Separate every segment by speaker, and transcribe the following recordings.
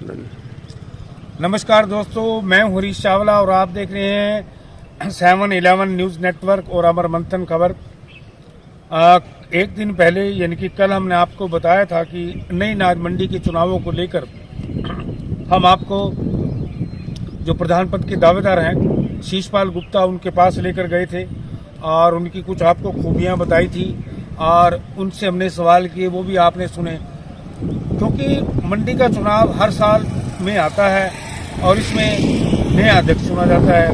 Speaker 1: नमस्कार दोस्तों, मैं हूं हरीश चावला और आप देख रहे हैं 7-11 न्यूज़ नेटवर्क और अमर मंथन खबर। एक दिन पहले यानी कि कल हमने आपको बताया था कि नई अनाज मंडी के चुनावों को लेकर हम आपको जो प्रधान पद के दावेदार हैं शीशपाल गुप्ता उनके पास लेकर गए थे और उनकी कुछ आपको खूबियां बताई थी और उनसे हमने सवाल किए, वो भी आपने सुने। क्योंकि मंडी का चुनाव हर साल में आता है और इसमें नया अध्यक्ष चुना जाता है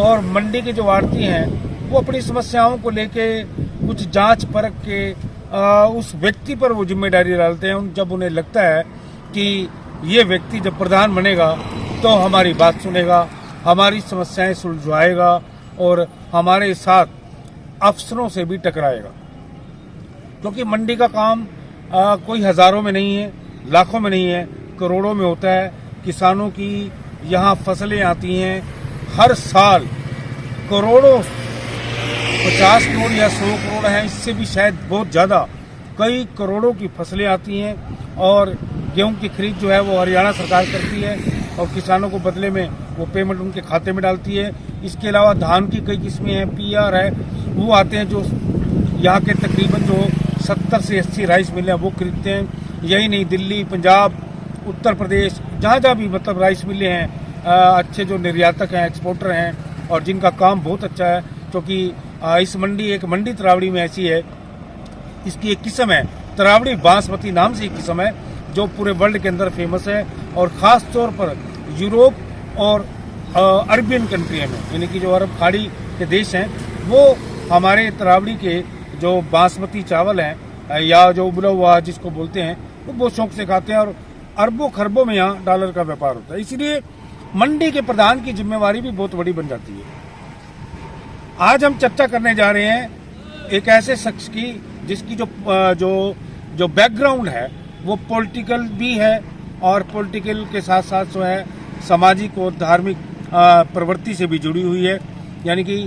Speaker 1: और मंडी के जो आड़ती हैं वो अपनी समस्याओं को लेके कुछ जांच परख के उस व्यक्ति पर वो जिम्मेदारी डालते हैं जब उन्हें लगता है कि ये व्यक्ति जब प्रधान बनेगा तो हमारी बात सुनेगा, हमारी समस्याएं सुलझाएगा और हमारे साथ अफसरों से भी टकराएगा। क्योंकि मंडी का काम कोई हजारों में नहीं है, लाखों में नहीं है, करोड़ों में होता है। किसानों की यहाँ फसलें आती हैं हर साल करोड़ों, 50 करोड़ या 100 करोड़ हैं, इससे भी शायद बहुत ज़्यादा, कई करोड़ों की फसलें आती हैं और गेहूं की खरीद जो है वो हरियाणा सरकार करती है और किसानों को बदले में वो पेमेंट उनके खाते में डालती है। इसके अलावा धान की कई किस्में हैं, PR है, वो आते हैं जो यहाँ के तकरीबन जो 70 से 80 राइस मिलें वो खरीदते हैं। यही नहीं, दिल्ली, पंजाब, उत्तर प्रदेश, जहाँ भी मतलब राइस मिलें हैं, अच्छे जो निर्यातक हैं, एक्सपोर्टर हैं और जिनका काम बहुत अच्छा है। क्योंकि इस एक मंडी तरावड़ी में ऐसी है, इसकी एक किस्म है तरावड़ी बासमती नाम से एक किस्म है जो पूरे वर्ल्ड के अंदर फेमस है और ख़ास तौर पर यूरोप और अरबियन कंट्री में, यानी कि जो अरब खाड़ी के देश हैं वो हमारे तरावड़ी के जो बासमती चावल हैं या जो उबला हुआ जिसको बोलते हैं वो बहुत शौक से खाते हैं और अरबों खरबों में यहाँ डॉलर का व्यापार होता है। इसलिए मंडी के प्रधान की जिम्मेवारी भी बहुत बड़ी बन जाती है। आज हम चर्चा करने जा रहे हैं एक ऐसे शख्स की जिसकी जो बैकग्राउंड है वो पॉलिटिकल भी है और पॉलिटिकल के साथ साथ जो है सामाजिक और धार्मिक प्रवृत्ति से भी जुड़ी हुई है। यानी कि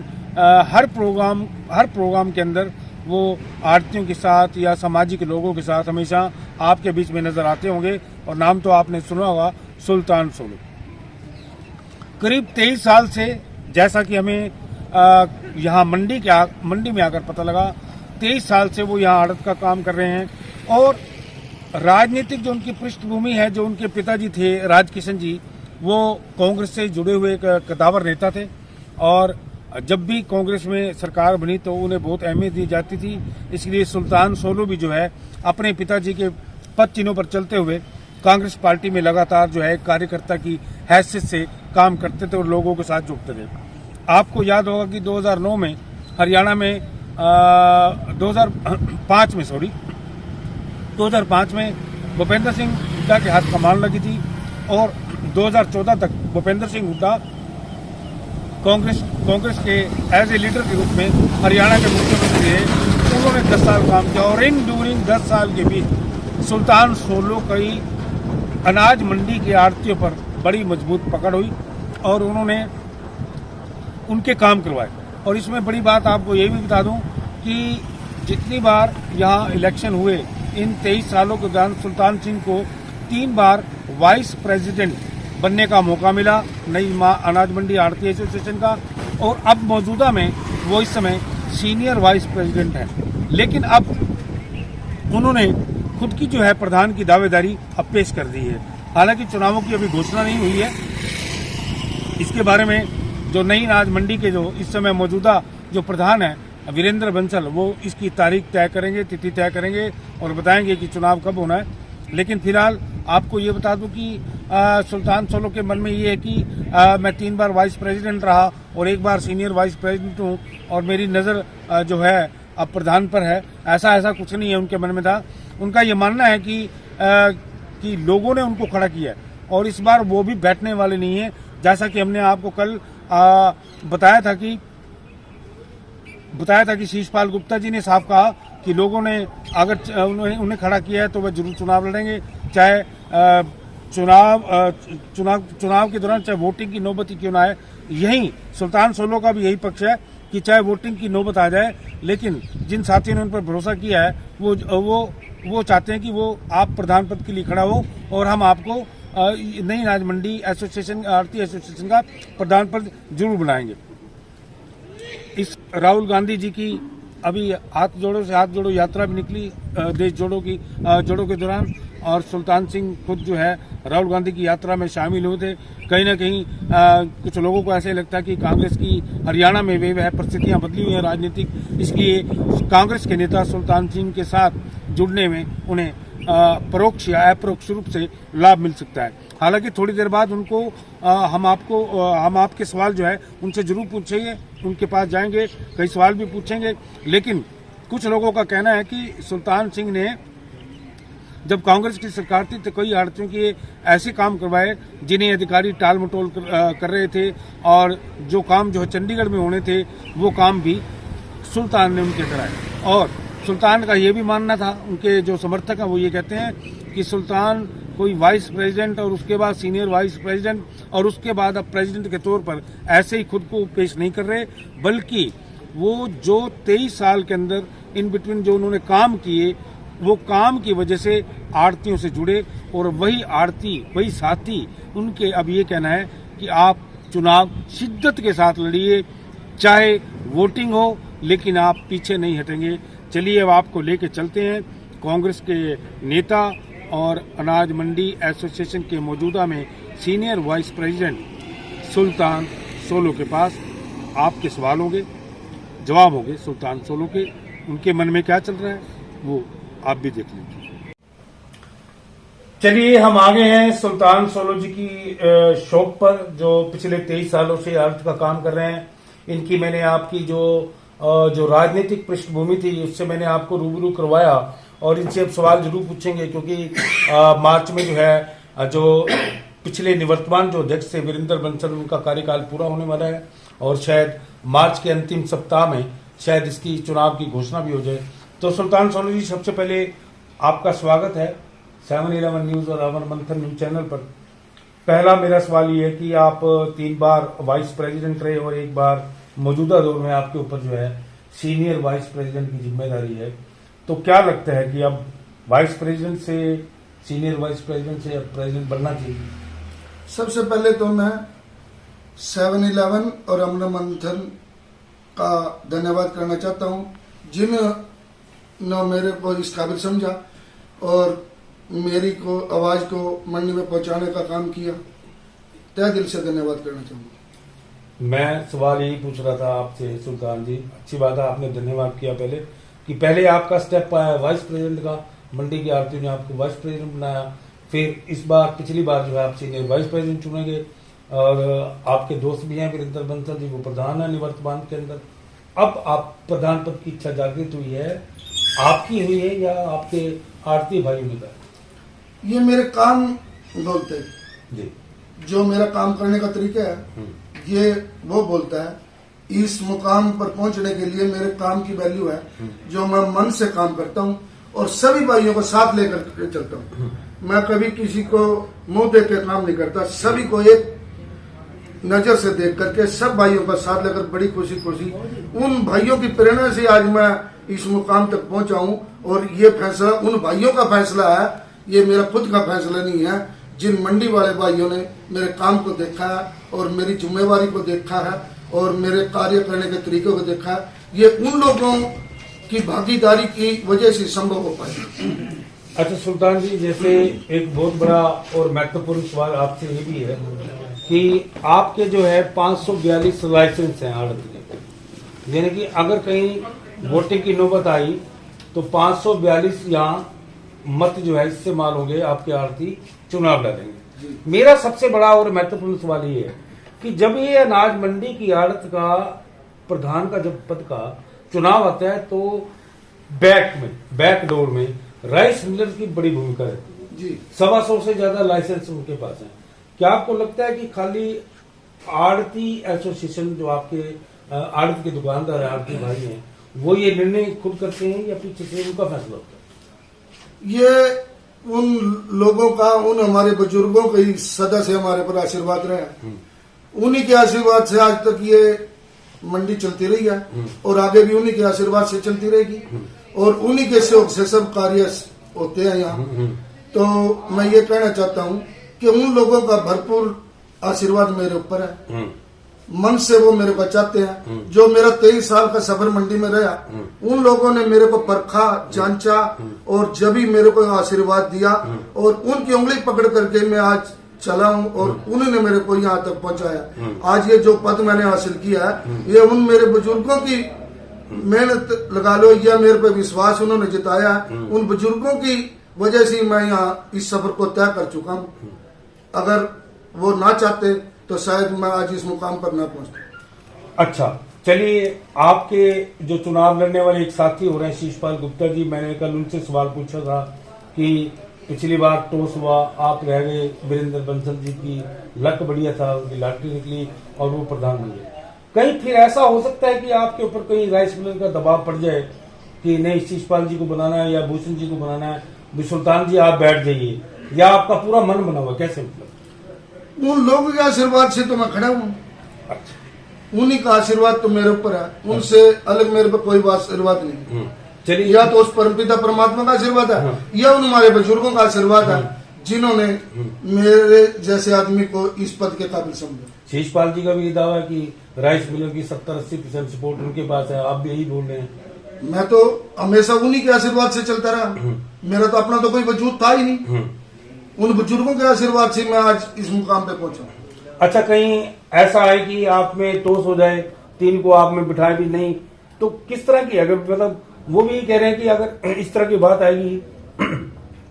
Speaker 1: हर प्रोग्राम के अंदर वो आड़तियों के साथ या सामाजिक लोगों के साथ हमेशा आपके बीच में नजर आते होंगे और नाम तो आपने सुना होगा, सुल्तान सोलो। करीब 23 साल से, जैसा कि हमें यहाँ मंडी में आकर पता लगा, 23 साल से वो यहाँ आड़त का काम कर रहे हैं और राजनीतिक जो उनकी पृष्ठभूमि है, जो उनके पिताजी थे राजकिशन जी, वो कांग्रेस से जुड़े हुए एक कद्दावर नेता थे और जब भी कांग्रेस में सरकार बनी तो उन्हें बहुत अहमियत दी जाती थी। इसलिए सुल्तान सोलो भी जो है अपने पिताजी के पद चिन्हों पर चलते हुए कांग्रेस पार्टी में लगातार जो है कार्यकर्ता की हैसियत से काम करते थे और लोगों के साथ जुड़ते थे। आपको याद होगा कि 2009 में हरियाणा में 2005 में भूपेंद्र सिंह हुड्डा के हाथ कमान लगी थी और 2014 तक भूपेंद्र सिंह हुड्डा कांग्रेस के एज ए लीडर के रूप में हरियाणा के मुख्यमंत्री रहे। उन्होंने 10 साल काम किया और इन ड्यूरिंग 10 साल के बीच सुल्तान सोलो कई अनाज मंडी के आड़तियों पर बड़ी मजबूत पकड़ हुई और उन्होंने उनके काम करवाए। और इसमें बड़ी बात आपको ये भी बता दूं कि जितनी बार यहाँ इलेक्शन हुए इन 23 सालों के दौरान सुल्तान सिंह को 3 बार वाइस प्रेसिडेंट बनने का मौका मिला नई अनाज मंडी आड़ती एसोसिएशन का और अब मौजूदा में वो इस समय सीनियर वाइस प्रेसिडेंट हैं। लेकिन अब उन्होंने खुद की जो है प्रधान की दावेदारी अब पेश कर दी है। हालांकि चुनावों की अभी घोषणा नहीं हुई है। इसके बारे में जो नई अनाज मंडी के जो इस समय मौजूदा जो प्रधान है वीरेंद्र बंसल, वो इसकी तारीख तय करेंगे, तिथि तय करेंगे और बताएंगे कि चुनाव कब होना है। लेकिन फिलहाल आपको ये बता दूं कि सुल्तान सोलो के मन में ये है कि मैं 3 बार वाइस प्रेसिडेंट रहा और 1 बार सीनियर वाइस प्रेसिडेंट हूँ और मेरी नज़र जो है अब प्रधान पर है। ऐसा कुछ नहीं है उनके मन में था। उनका ये मानना है कि लोगों ने उनको खड़ा किया है और इस बार वो भी बैठने वाले नहीं है। जैसा कि हमने आपको कल बताया था कि शीशपाल गुप्ता जी ने साफ कहा कि लोगों ने अगर उन्हें खड़ा किया है तो वह जरूर चुनाव लड़ेंगे, चाहे चुनाव के दौरान चाहे वोटिंग की नौबत ही क्यों ना आए। यही सुल्तान सोलो का भी यही पक्ष है कि चाहे वोटिंग की नौबत आ जाए, लेकिन जिन साथियों ने उन पर भरोसा किया है वो चाहते हैं कि वो आप प्रधान पद के लिए खड़ा हो और हम आपको नई अनाज मंडी एसोसिएशन, आड़ती एसोसिएशन का प्रधान पद जरूर बनाएंगे। इस राहुल गांधी जी की अभी हाथ जोड़ो यात्रा भी निकली देश जोड़ो के दौरान, और सुल्तान सिंह खुद जो है राहुल गांधी की यात्रा में शामिल हुए थे। कहीं ना कहीं कुछ लोगों को ऐसे लगता है कि कांग्रेस की हरियाणा में वे वह परिस्थितियां बदली हुई हैं राजनीतिक, इसलिए कांग्रेस के नेता सुल्तान सिंह के साथ जुड़ने में उन्हें परोक्ष या अपरोक्ष रूप से लाभ मिल सकता है। हालांकि थोड़ी देर बाद उनको हम आपके सवाल जो है उनसे जरूर पूछेंगे, उनके पास जाएंगे, कई सवाल भी पूछेंगे। लेकिन कुछ लोगों का कहना है कि सुल्तान सिंह ने जब कांग्रेस की सरकार थी तो कई आड़तियों के ऐसे काम करवाए जिन्हें अधिकारी टाल मटोल कर रहे थे, और जो काम जो चंडीगढ़ में होने थे वो काम भी सुल्तान ने उनके कराए। और सुल्तान का ये भी मानना था, उनके जो समर्थक हैं वो ये कहते हैं कि सुल्तान कोई वाइस प्रेसिडेंट और उसके बाद सीनियर वाइस प्रेसिडेंट और उसके बाद अब प्रेसिडेंट के तौर पर ऐसे ही खुद को पेश नहीं कर रहे, बल्कि वो जो 23 साल के अंदर इन बिटवीन जो उन्होंने काम किए, वो काम की वजह से आड़तियों से जुड़े, और वही आड़ती वही साथी उनके अब ये कहना है कि आप चुनाव शिद्दत के साथ लड़िए, चाहे वोटिंग हो, लेकिन आप पीछे नहीं हटेंगे। चलिए अब आपको लेके चलते हैं कांग्रेस के नेता और अनाज मंडी एसोसिएशन के मौजूदा में सीनियर वाइस प्रेसिडेंट सुल्तान सोलो के पास। आपके सवाल होंगे, जवाब होंगे सुल्तान सोलो के, उनके मन में क्या चल रहा है वो आप भी देख लीजिए। चलिए हम आ गए हैं सुल्तान सोलो जी की शॉप पर, जो पिछले 23 सालों से आड़त का काम कर रहे हैं। इनकी मैंने आपकी जो राजनीतिक पृष्ठभूमि थी उससे मैंने आपको रूबरू करवाया, और इनसे अब सवाल जरूर पूछेंगे, क्योंकि मार्च में जो है जो पिछले निवर्तमान जो अध्यक्ष थे वीरेंद्र बंसल, उनका कार्यकाल पूरा होने वाला है, और शायद मार्च के अंतिम सप्ताह में शायद इसकी चुनाव की घोषणा भी हो जाए। तो सुल्तान सोलो जी, सबसे पहले आपका स्वागत है 7-11 न्यूज और अमर मंथन न्यूज चैनल पर। पहला मेरा सवाल ये है कि आप 3 बार वाइस प्रेसिडेंट रहे और 1 बार मौजूदा दौर में आपके ऊपर जो है सीनियर वाइस प्रेसिडेंट की जिम्मेदारी है, तो क्या लगता है कि अब वाइस प्रेसिडेंट से सीनियर वाइस प्रेसिडेंट से अब प्रेसिडेंट बनना चाहिए?
Speaker 2: सबसे पहले तो मैं 7-11 और अमर मंथन का धन्यवाद करना चाहता हूं, जिन्होंने मेरे को इस काबिल समझा और मेरी को आवाज को मंडी में पहुंचाने का काम किया। तहे दिल से धन्यवाद करना चाहूंगा।
Speaker 1: मैं सवाल यही पूछ रहा था आपसे सुल्तान जी, अच्छी बात है आपने धन्यवाद किया पहले, कि पहले आपका स्टेप आया वाइस प्रेसिडेंट का, मंडी की आड़तियों ने आपको वाइस प्रेसिडेंट बनाया, फिर इस बार पिछली बार जो है आप सीनियर वाइस प्रेसिडेंट चुनेंगे, और आपके दोस्त भी हैं वीरेंद्र बंसल जी, वो प्रधान है निवर्तमान के अंदर। अब आप प्रधान पद की इच्छा जागृत हुई है, आपकी हुई है या आपके आड़ती भाइयों ने कहा?
Speaker 2: ये मेरे काम बोलते हैं
Speaker 1: जी,
Speaker 2: जो मेरा काम करने का तरीका है ये वो बोलता है। इस मुकाम पर पहुंचने के लिए मेरे काम की वैल्यू है, जो मैं मन से काम करता हूं और सभी भाइयों को साथ लेकर चलता हूं। मैं कभी किसी को मुंह देख के काम नहीं करता, सभी को एक नजर से देख करके सब भाइयों का साथ लेकर बड़ी खुशी उन भाइयों की प्रेरणा से आज मैं इस मुकाम तक पहुंचा हूं। और ये फैसला उन भाइयों का फैसला है, ये मेरा खुद का फैसला नहीं है। जिन मंडी वाले भाइयों ने मेरे काम को देखा है और मेरी जिम्मेवारी को देखा है और मेरे कार्य करने के तरीके को देखा है, ये उन लोगों की भागीदारी की वजह से संभव हो पाया।
Speaker 1: अच्छा सुल्तान जी, जैसे एक बहुत बड़ा और महत्वपूर्ण सवाल आपसे ये भी है कि आपके जो है 542 लाइसेंस हैं आड़त के, यानी कि अगर कहीं वोटिंग की नौबत आई तो 542 यहाँ मत जो है इस्तेमाल होंगे, आपके आड़ती चुनाव लड़ेंगे। मेरा सबसे बड़ा और महत्वपूर्ण सवाल ये है कि जब ये अनाज मंडी की आड़त का प्रधान का जब पद का चुनाव आता है तो बैक डोर में राइस मिलर की बड़ी भूमिका रहती है जी। 125 से ज्यादा लाइसेंस उनके पास है। क्या आपको लगता है कि खाली आड़ती एसोसिएशन जो आपके आड़त के दुकानदार आड़ती भाई हैं वो ये निर्णय खुद करते हैं या पीछे से उनका फैसला होता है?
Speaker 2: ये उन लोगों का, उन हमारे बुजुर्गों के सदा से हमारे पर आशीर्वाद रहे, उन्हीं के आशीर्वाद से आज तक ये मंडी चलती रही है और आगे भी उन्हीं के आशीर्वाद से चलती रहेगी और उन्हीं के सहयोग से सब कार्य होते हैं यहाँ। तो मैं ये कहना चाहता हूँ कि उन लोगों का भरपूर आशीर्वाद मेरे ऊपर है, मन से वो मेरे को चाहते हैं। जो मेरा 23 साल का सफर मंडी में रहा, उन लोगों ने मेरे को परखा, जांचा और जब भी मेरे को आशीर्वाद दिया और उनकी उंगली पकड़ करके मैं आज चला हूं और उन्होंने मेरे को यहाँ तक पहुंचाया। आज ये जो पद मैंने हासिल किया है, ये उन मेरे बुजुर्गों की मेहनत लगा लो या मेरे पे विश्वास उन्होंने जताया, उन बुजुर्गों की वजह से मैं यहाँ इस सफर को तय कर चुका हूँ। अगर वो ना चाहते तो शायद मैं आज इस मुकाम पर ना पहुंचता।
Speaker 1: अच्छा, चलिए, आपके जो चुनाव लड़ने वाले एक साथी हो रहे हैं शीशपाल गुप्ता जी, मैंने कल उनसे सवाल पूछा था कि पिछली बार टॉस हुआ, आप रह गए, वीरेंद्र बंसल जी की लक बढ़िया था, उनकी लॉटरी निकली और वो प्रधान बन गए। कहीं फिर ऐसा हो सकता है कि आपके ऊपर कहीं राइस मिलर का दबाव पड़ जाए कि नहीं, शीशपाल जी को बनाना है या भूषण जी को बनाना है, सुल्तान जी आप बैठ जाइए, या आपका पूरा मन बना हुआ, कैसे मतलब?
Speaker 2: उन लोगों के आशीर्वाद से तो मैं खड़ा हूँ।
Speaker 1: अच्छा,
Speaker 2: उन्हीं का आशीर्वाद तो मेरे ऊपर है, उनसे अलग मेरे पर कोई आशीर्वाद नहीं।
Speaker 1: चलिए,
Speaker 2: या तो उस परमपिता परमात्मा का आशीर्वाद है या उन हमारे बुजुर्गों का आशीर्वाद है जिन्होंने मेरे जैसे आदमी को इस पद के काबिल समझा।
Speaker 1: शीशपाल जी का भी ये दावा है कि राइस मिलर की 70-80% सपोर्ट उनके पास है, आप भी यही बोल रहे हैं?
Speaker 2: मैं तो हमेशा उन्हीं के आशीर्वाद से चलता रहा, मेरा तो अपना तो कोई वजूद था ही नहीं। उन बुजुर्गों के आशीर्वाद से मैं आज इस मुकाम पे पहुंचा।
Speaker 1: अच्छा, कहीं ऐसा है कि आप में टॉस हो जाए, 3 को आप में बिठाए भी नहीं, तो किस तरह की, अगर मतलब वो भी कह रहे हैं कि अगर इस तरह की बात आएगी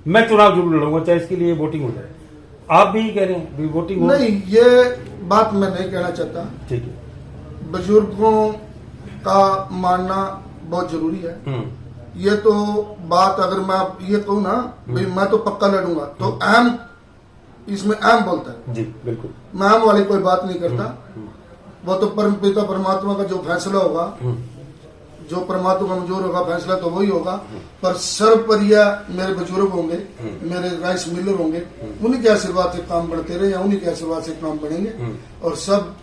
Speaker 1: मैं चुनाव जरूर लड़ूंगा, चाहे इसके लिए वोटिंग हो जाए, आप भी कह रहे हैं वोटिंग हो?
Speaker 2: नहीं, ये बात मैं नहीं कहना चाहता।
Speaker 1: ठीक है,
Speaker 2: बुजुर्गों का मानना बहुत जरूरी है। ये तो बात अगर मैं ये कहूँ ना भाई मैं तो पक्का लड़ूंगा, तो अहम इसमें अहम बोलता है
Speaker 1: जी, बिल्कुल,
Speaker 2: मैं अहम वाली कोई बात नहीं करता। वो तो परमपिता परमात्मा का जो फैसला होगा, जो परमात्मा का मंजूर होगा फैसला तो वही होगा। पर सर्वोपरि मेरे बुजुर्ग होंगे, मेरे राइस मिलर होंगे, उन्हीं के आशीर्वाद से काम बढ़ते रहे या उन्हीं के आशीर्वाद से काम बढ़ेंगे और सब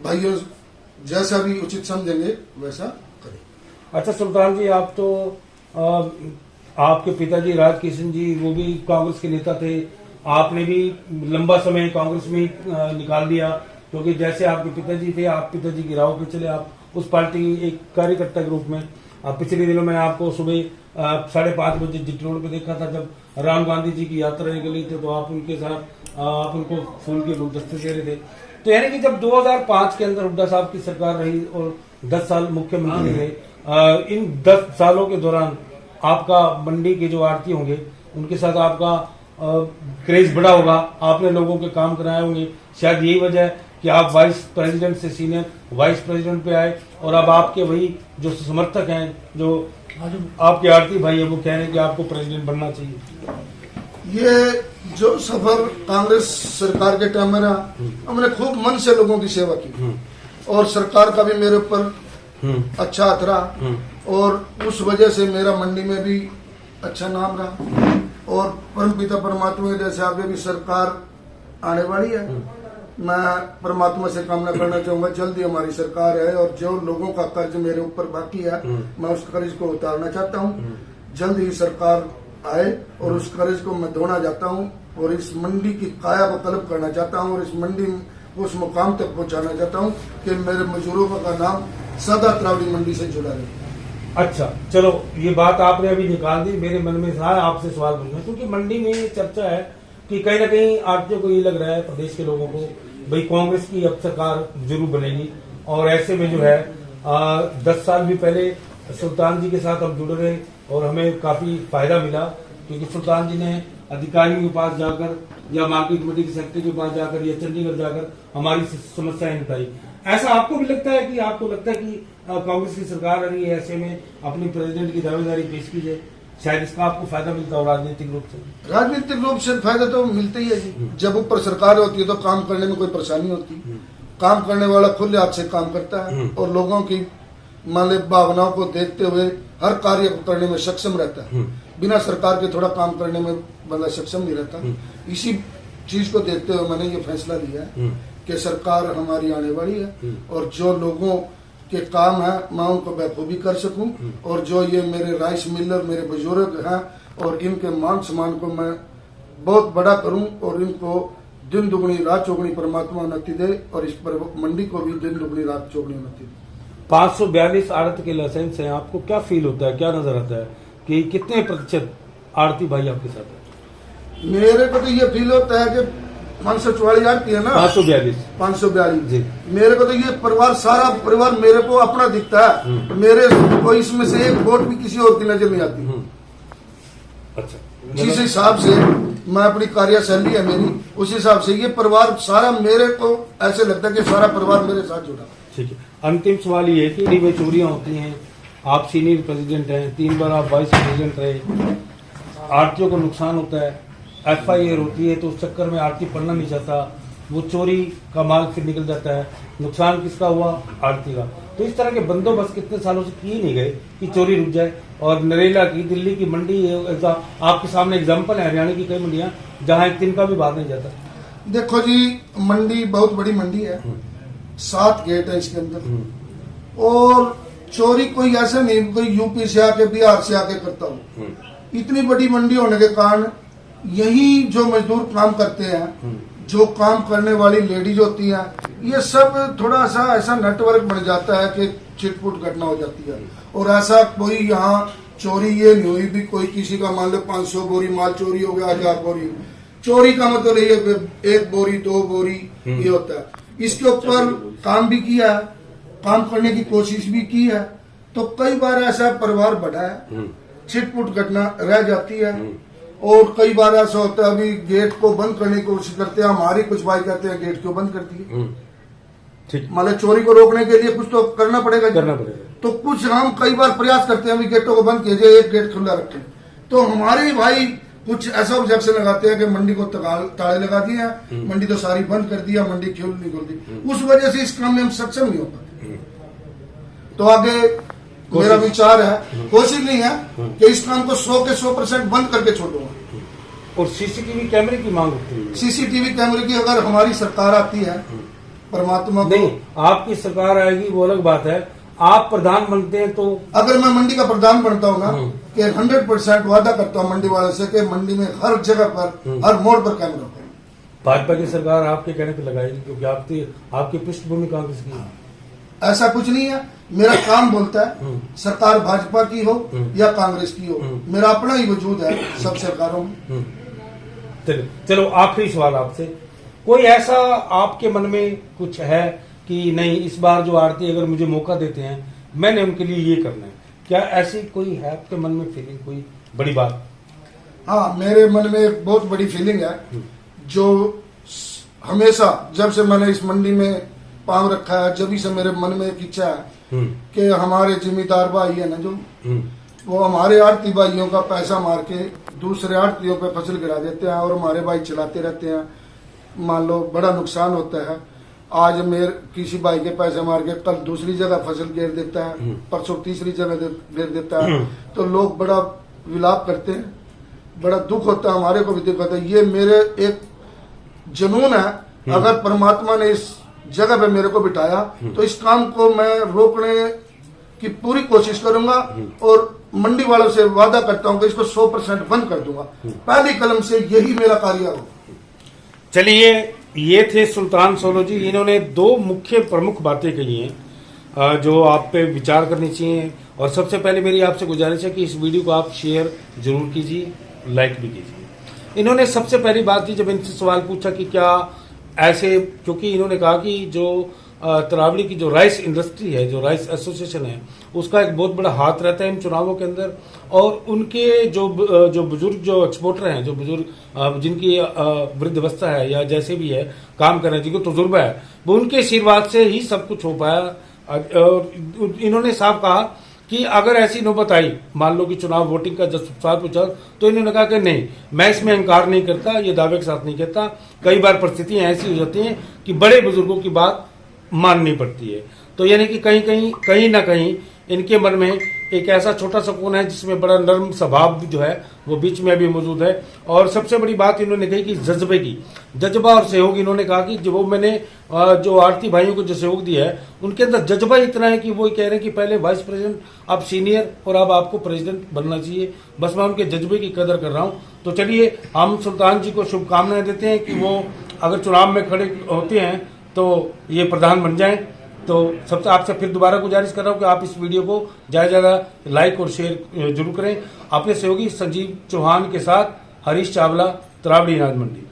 Speaker 2: भाइयों जैसा भी उचित समझेंगे वैसा करें।
Speaker 1: अच्छा सुल्तान जी, आप तो आपके पिताजी राजकिशन जी वो भी कांग्रेस के नेता थे, आपने भी लंबा समय कांग्रेस में ही निकाल दिया, क्योंकि जैसे आपके पिताजी थे, आप पिताजी की राह पे चले, आप उस पार्टी के एक कार्यकर्ता के रूप में। पिछले दिनों में आपको सुबह 5:30 बजे जिट रोड पे देखा था, जब राम गांधी जी की यात्रा निकली थी, तो आप उनके साथ आप उनको फूल के गुलदस्ते दे रहे थे। तो यानी कि जब 2005 के अंदर हुड्डा साहब की सरकार रही और 10 साल मुख्यमंत्री रहे, इन 10 सालों के दौरान आपका मंडी के जो आड़ती होंगे उनके साथ आपका क्रेज बढ़ा होगा, आपने लोगों के काम कराए होंगे। शायद यही वजह है कि आप वाइस प्रेसिडेंट से सीनियर वाइस प्रेसिडेंट पे आए और अब आपके वही जो समर्थक हैं, जो आपके आड़ती भाई है, वो कह रहे हैं कि आपको प्रेसिडेंट बनना चाहिए।
Speaker 2: ये जो सफर कांग्रेस सरकार के टाइम में रहा, हमने खूब मन से लोगों की सेवा की और सरकार का भी मेरे ऊपर अच्छा हाथ रहा और उस वजह से मेरा मंडी में भी अच्छा नाम रहा। और परमपिता परमात्मा के जैसे आगे भी सरकार आने वाली है। मैं परमात्मा से कामना करना चाहूंगा जल्दी हमारी सरकार है और जो लोगों का कर्ज मेरे ऊपर बाकी है मैं उस कर्ज को उतारना चाहता हूँ। जल्द ही सरकार आए और उस कर्ज को मैं धोना चाहता हूँ और इस मंडी की काया को तलब करना चाहता हूँ और इस मंडी को उस मुकाम तक पहुँचाना चाहता हूँ कि मेरे मजदूरों का नाम सदा त्रावड़ी मंडी से जुड़ा रहे।
Speaker 1: अच्छा, चलो, ये बात आपने अभी निकाल दी, मेरे मन में था आपसे सवाल पूछना, क्योंकि मंडी में ये चर्चा है कि कहीं ना कहीं आरटीओ को ये लग रहा है, प्रदेश के लोगों को, भाई कांग्रेस की अब सरकार जरूर बनेगी और ऐसे में जो है 10 साल भी पहले सुल्तान जी के साथ हम जुड़ रहे और हमें काफी फायदा मिला, क्योंकि सुल्तान जी ने अधिकारियों के पास जाकर या मार्केट कमेटी के सेक्रेटरी के पास जाकर या चंडीगढ़ जाकर हमारी समस्याएं बताई। ऐसा आपको भी लगता है कि आपको लगता है कि कांग्रेस की सरकार आ रही है, ऐसे में अपनी प्रेसिडेंट की दावेदारी पेश की जाए, शायद इसका आपको फायदा मिलता हो राजनीतिक रूप से?
Speaker 2: राजनीतिक रूप से फायदा तो मिलता ही है जी। जब ऊपर सरकार होती है तो काम करने में कोई परेशानी होती, काम करने वाला खुले हाथ से काम करता है और लोगों की मान ली भावनाओं को देखते हुए हर कार्य को करने में सक्षम रहता है। बिना सरकार के थोड़ा काम करने में बंदा सक्षम नहीं रहता। इसी चीज को देखते हुए मैंने ये फैसला लिया है कि सरकार हमारी आने वाली है और जो लोगों के काम है मैं उनको बखूबी कर सकूं और जो ये मेरे राइस मिलर मेरे बुजुर्ग हैं और इनके मान सम्मान को मैं बहुत बड़ा करूं और इनको दिन दुगनी रात चौगुनी परमात्मा उन्नति दे और इस पर मंडी को भी दिन दुगनी रात चौगुनी उन्नति दे।
Speaker 3: 542 आड़त के लाइसेंस हैं, आपको क्या फील होता है, क्या नजर आता है कि कितने प्रतिशत आड़ती भाई आपके साथ है?
Speaker 2: मेरे को तो ये फील होता है कि 544 आड़ती है ना, 542
Speaker 3: जी।
Speaker 2: मेरे को तो ये परिवार, सारा परिवार मेरे को अपना दिखता है। मेरे को इसमें से एक वोट भी किसी और की नजर नहीं आती।
Speaker 3: अच्छा,
Speaker 2: जिस हिसाब से मैं अपनी कार्यशैली है मेरी, उस हिसाब से ये परिवार सारा मेरे को ऐसे लगता है कि सारा परिवार मेरे साथ जुड़ा।
Speaker 3: ठीक है, अंतिम सवाल ये है कि में चोरियां होती हैं, आप सीनियर प्रेसिडेंट हैं, 3 बार आप वाइस प्रेसिडेंट रहे, आरटीओ को नुकसान होता है, FIR होती है तो उस चक्कर में आरती पढ़ना नहीं चाहता, वो चोरी का माल फिर निकल जाता है, नुकसान किसका हुआ? आरती का। तो इस तरह के बंदोबस्त कितने सालों से किए नहीं गए कि चोरी रुक जाए। और नरेला की दिल्ली की मंडी आपके सामने एग्जाम्पल है, हरियाणा की कई मंडियां जहां एक दिन का भी बाहर नहीं जाता।
Speaker 2: देखो जी, मंडी बहुत बड़ी मंडी है, 7 गेट है इसके अंदर, और चोरी कोई ऐसा नहीं कोई यूपी से आके बिहार से आके करता हूँ। इतनी बड़ी मंडी होने के कारण यही जो मजदूर काम करते हैं, जो काम करने वाली लेडीज होती हैं, ये सब थोड़ा सा ऐसा नेटवर्क बन जाता है कि छिटपुट घटना हो जाती है। और ऐसा कोई यहाँ चोरी ये नहीं हुई भी कोई किसी का मान लो 500 बोरी माल चोरी हो गया, 1000 बोरी चोरी का मतलब ये 1 बोरी 2 बोरी ये होता है। इसके ऊपर काम भी किया है, काम करने की कोशिश भी की है, तो कई बार ऐसा परिवार बढ़ा है, छिटपुट घटना रह जाती है। और कई बार ऐसा होता है अभी गेट को बंद करने की कोशिश करते हैं, हमारी कुछ भाई कहते हैं गेट क्यों बंद कर दिए।
Speaker 3: ठीक,
Speaker 2: मतलब चोरी को रोकने के लिए कुछ तो करना पड़ेगा। तो कुछ हम कई बार प्रयास करते हैं अभी गेटों को बंद कीजिए, एक गेट खुला रखें। तो हमारे भाई कुछ ऐसा ऑब्जेक्शन लगाते हैं कि मंडी को ताले लगा दिए हैं, मंडी तो सारी बंद कर दिया, मंडी क्यों नहीं खोल दी। उस वजह से इस काम में हम सक्षम नहीं हो पाते। तो आगे मेरा विचार है, कोशिश नहीं है कि इस काम को 100 के 100% बंद करके छोड़ूंगा।
Speaker 3: और सीसीटीवी कैमरे की मांग होती है।
Speaker 2: सीसीटीवी कैमरे की अगर हमारी सरकार आती है, परमात्मा को
Speaker 3: नहीं, आपकी सरकार आएगी वो अलग बात है, आप प्रधान बनते हैं तो
Speaker 2: अगर मैं मंडी का प्रधान बनता हूँ ना कि 100% वादा करता हूँ मंडी वाले से कि मंडी में हर जगह पर हर मोड़ पर कैमरा हो।
Speaker 3: भाजपा की सरकार आपके कहने पर लगाएगी क्योंकि आपकी पृष्ठभूमि कांग्रेस की है।
Speaker 2: ऐसा कुछ नहीं है, मेरा काम बोलता है, सरकार भाजपा की हो या कांग्रेस की हो, मेरा अपना ही वजूद है सब सरकारों में।
Speaker 3: चलो आखिरी सवाल आपसे, कोई ऐसा आपके मन में कुछ है कि नहीं इस बार जो आरती अगर मुझे मौका देते हैं मैंने उनके लिए ये करना है, क्या ऐसी कोई है आपके मन में फीलिंग, कोई बड़ी बात?
Speaker 2: हाँ, मेरे मन में एक बहुत बड़ी फीलिंग है जो हमेशा जब से मैंने इस मंडी में पांव रखा है, जब से मेरे मन में एक इच्छा है कि हमारे जिम्मेदार भाई है ना जो वो हमारे आड़ती भाइयों का पैसा मार के दूसरे आड़तियों पे फसल गिरा देते हैं और हमारे भाई चलाते रहते हैं। मान लो बड़ा नुकसान होता है, आज मेरे किसी भाई के पैसे मार के कल दूसरी जगह फसल गिर देता है, परसों तीसरी जगह गिर देता है, तो लोग बड़ा विलाप करते हैं, बड़ा दुख होता है, हमारे को भी दुख होता है। ये मेरे एक जुनून है, अगर परमात्मा ने इस जगह पे मेरे को बिठाया तो इस काम को मैं रोकने की पूरी कोशिश करूंगा और मंडी वालों से वादा करता हूं कि इसको 100% बंद कर दूंगा। पहली कलम से यही मेरा कार्य हो।
Speaker 3: चलिए, ये थे सुल्तान सोलो जी, इन्होंने 2 मुख्य प्रमुख बातें कही हैं जो आप पे विचार करनी चाहिए। और सबसे पहले मेरी आपसे गुजारिश है कि इस वीडियो को आप शेयर जरूर कीजिए, लाइक भी कीजिए। इन्होंने सबसे पहली बात थी जब इनसे सवाल पूछा कि क्या ऐसे, क्योंकि इन्होंने कहा कि जो तरावड़ी की जो राइस इंडस्ट्री है, जो राइस एसोसिएशन है, उसका एक बहुत बड़ा हाथ रहता है इन चुनावों के अंदर। और उनके जो बुजुर्ग जो एक्सपोर्टर हैं, जो बुजुर्ग जिनकी वृद्धावस्था है या जैसे भी है काम कर रहे हैं, जिनको तजुर्बा है, वो उनके आशीर्वाद से ही सब कुछ हो पाया। और इन्होंने साफ कहा कि अगर ऐसी नौबत आई, मान लो कि चुनाव वोटिंग का जब सवाल पूछा, तो इन्होंने कहा कि नहीं, मैं इसमें अहंकार नहीं करता, ये दावे के साथ नहीं कहता। कई बार परिस्थितियां ऐसी हो जाती हैं कि बड़े बुजुर्गों की बात माननी पड़ती है। तो यानी कि कहीं ना कहीं इनके मन में एक ऐसा छोटा सा कोना है जिसमें बड़ा नर्म स्वभाव जो है वो बीच में अभी मौजूद है। और सबसे बड़ी बात इन्होंने कही कि जज्बे की, जज्बा और सहयोग। इन्होंने कहा कि जो मैंने जो आरती भाइयों को जो सहयोग दिया है, उनके अंदर जज्बा इतना है कि वो कह रहे हैं कि पहले वाइस प्रेसिडेंट, अब सीनियर, और अब आपको प्रेसिडेंट बनना चाहिए। बस मैं उनके जज्बे की कदर कर रहा हूं। तो चलिए, हम सुल्तान जी को शुभकामनाएं देते हैं कि वो अगर चुनाव में खड़े होते हैं तो ये प्रधान बन जाएं। तो सबसे आपसे फिर दोबारा गुजारिश कर रहा हूं कि आप इस वीडियो को ज़्यादा से ज़्यादा लाइक और शेयर जरूर करें। अपने सहयोगी संजीव चौहान के साथ हरीश चावला, तरावड़ी अनाज मंडी।